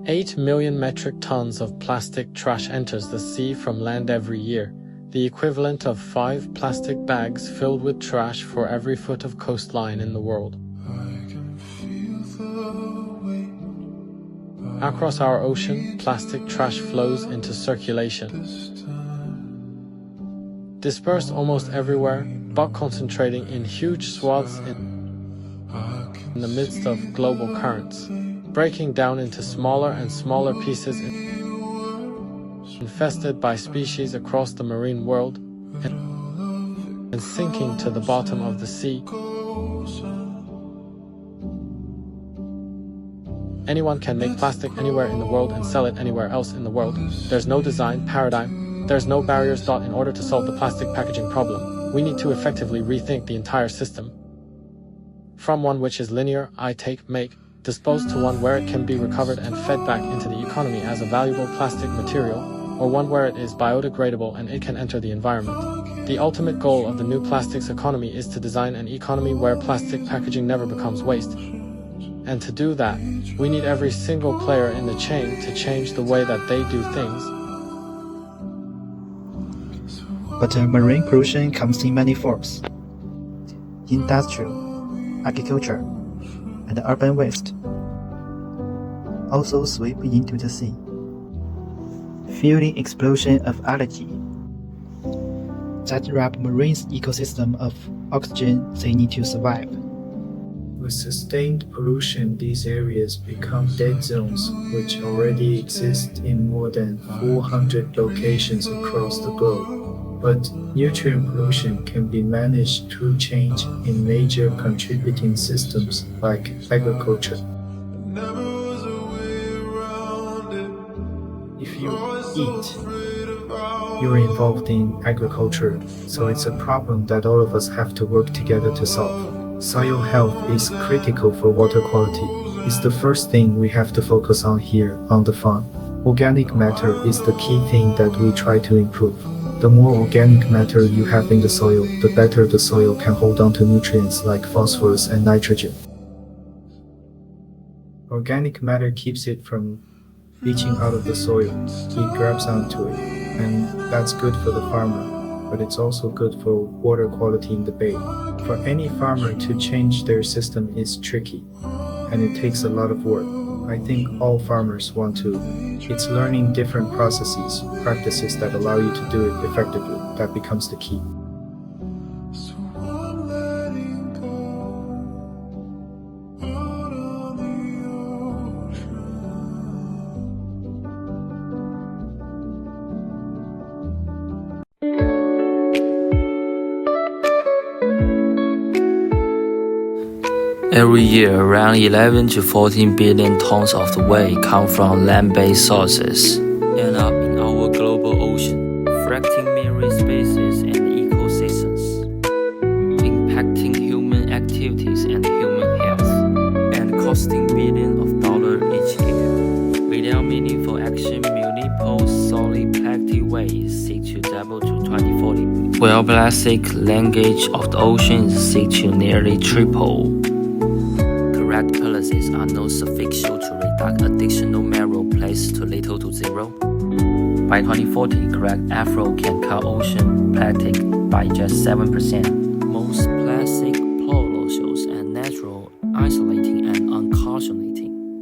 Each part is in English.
8 million metric tons of plastic trash enters the sea from land every year, the equivalent of 5 plastic bags filled with trash for every foot of coastline in the world. Across our ocean, plastic trash flows into circulation. Dispersed almost everywhere, but concentrating in huge swaths in the midst of global currents, breaking down into smaller and smaller pieces infested by species across the marine world and sinking to the bottom of the sea. Anyone can make plastic anywhere in the world and sell it anywhere else in the world. There's no design paradigm. There's no barriers. In order to solve the plastic packaging problem, we need to effectively rethink the entire system. From one which is linear, I take, make, dispose, to one where it can be recovered and fed back into the economy as a valuable plastic material, or one where it is biodegradable and it can enter the environment. The ultimate goal of the new plastics economy is to design an economy where plastic packaging never becomes waste. And to do that, we need every single player in the chain to change the way that they do things. But marine pollution comes in many forms. Industrial, agriculture, and urban waste also sweep into the sea, fueling explosion of algae that rob marine's ecosystem of oxygen they need to survive. With sustained pollution, these areas become dead zones, which already exist in more than 400 locations across the globe. But nutrient pollution can be managed through change in major contributing systems like agriculture. If you eat, you're involved in agriculture, so it's a problem that all of us have to work together to solve. Soil health is critical for water quality. It's the first thing we have to focus on here on the farm. Organic matter is the key thing that we try to improve. The more organic matter you have in the soil, the better the soil can hold on to nutrients like phosphorus and nitrogen. Organic matter keeps it from leaching out of the soil. It grabs onto it, and that's good for the farmer, but it's also good for water quality in the bay. For any farmer to change their system is tricky, and it takes a lot of work. I think all farmers want to. It's learning different practices that allow you to do it effectively. That becomes the key. Every year, around 11 to 14 billion tons of the waste come from land-based sources, end up in our global ocean, affecting marine species and ecosystems, impacting human activities and human health, and costing billions of dollars each year. Without meaningful action, municipal solid plastic waste seek to double to 2040, while plastic leakage of the ocean is seek to nearly triple. Correct policies are not sufficient to reduce additional marine plastic to little to zero. By 2040, correct effort can cut ocean plastic by just 7%. Most plastic pollutions are natural, isolating, and unconscionating.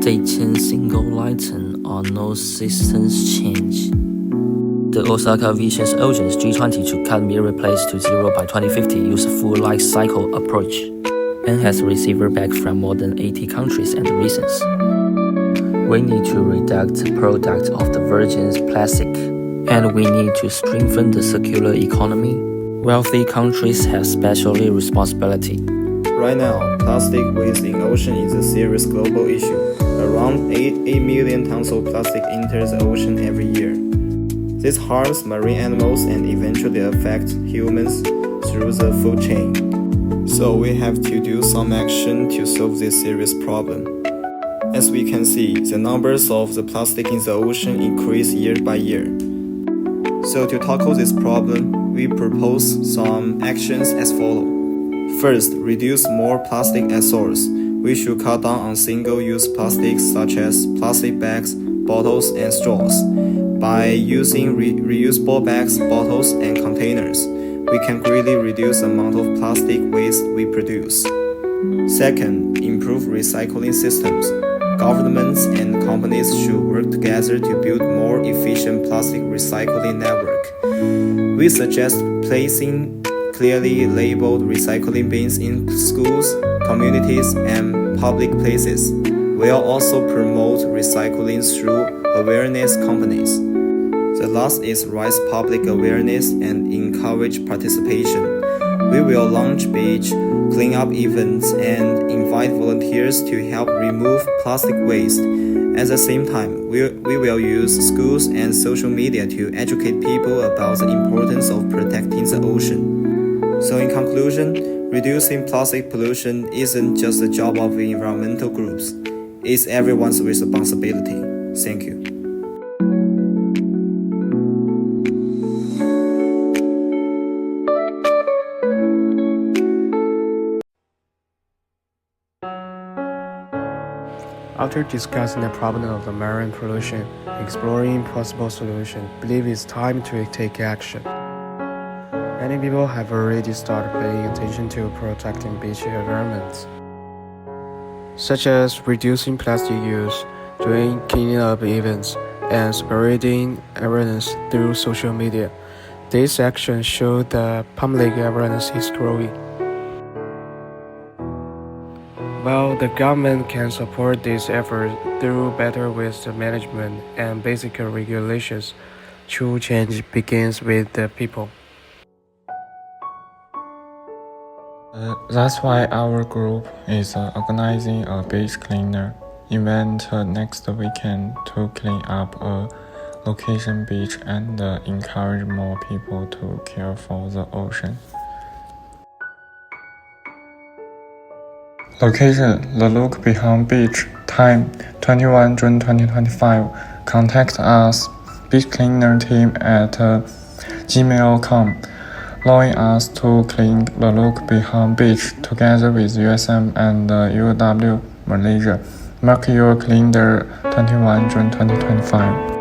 They can single lighten or no systems change. The Osaka Vision's Oceans G20 to cut marine plastic to zero by 2050 use a full life cycle approach, and has received feedback from more than 80 countries and regions. We need to reduce the product of the virgin plastic, and we need to strengthen the circular economy. Wealthy countries have special responsibility. Right now, plastic waste in ocean is a serious global issue. Around 8 million tons of plastic enters the ocean every year. This harms marine animals and eventually affects humans through the food chain. So we have to do some action to solve this serious problem. As we can see, the numbers of the plastic in the ocean increase year by year. So to tackle this problem, we propose some actions as follows. First, reduce more plastic at source. We should cut down on single-use plastics such as plastic bags, bottles, and straws. By using reusable bags, bottles, and containers, we can greatly reduce the amount of plastic waste we produce. Second, improve recycling systems. Governments and companies should work together to build more efficient plastic recycling network. We suggest placing clearly labeled recycling bins in schools, communities, and public places. We'll also promote recycling through awareness campaigns. The last is raise public awareness and encourage participation. We will launch beach cleanup events and invite volunteers to help remove plastic waste. At the same time, we will use schools and social media to educate people about the importance of protecting the ocean. So in conclusion, reducing plastic pollution isn't just the job of environmental groups. It's everyone's responsibility. Thank you. After discussing the problem of the marine pollution, exploring possible solutions, I believe it's time to take action. Many people have already started paying attention to protecting beach environments, such as reducing plastic use, doing cleanup events, and spreading awareness through social media. These actions show that public awareness is growing. While the government can support this effort through better waste management and basic regulations, true change begins with the people. That's why our group is organizing a beach cleaner event next weekend to clean up a location beach and encourage more people to care for the ocean. Location: The Look Behind Beach. Time: 21 June 2025. Contact us, beach cleaner team at gmail.com. Allowing us to clean the Look Behind Beach together with USM and UW Malaysia. Mark your calendar 21 June 2025.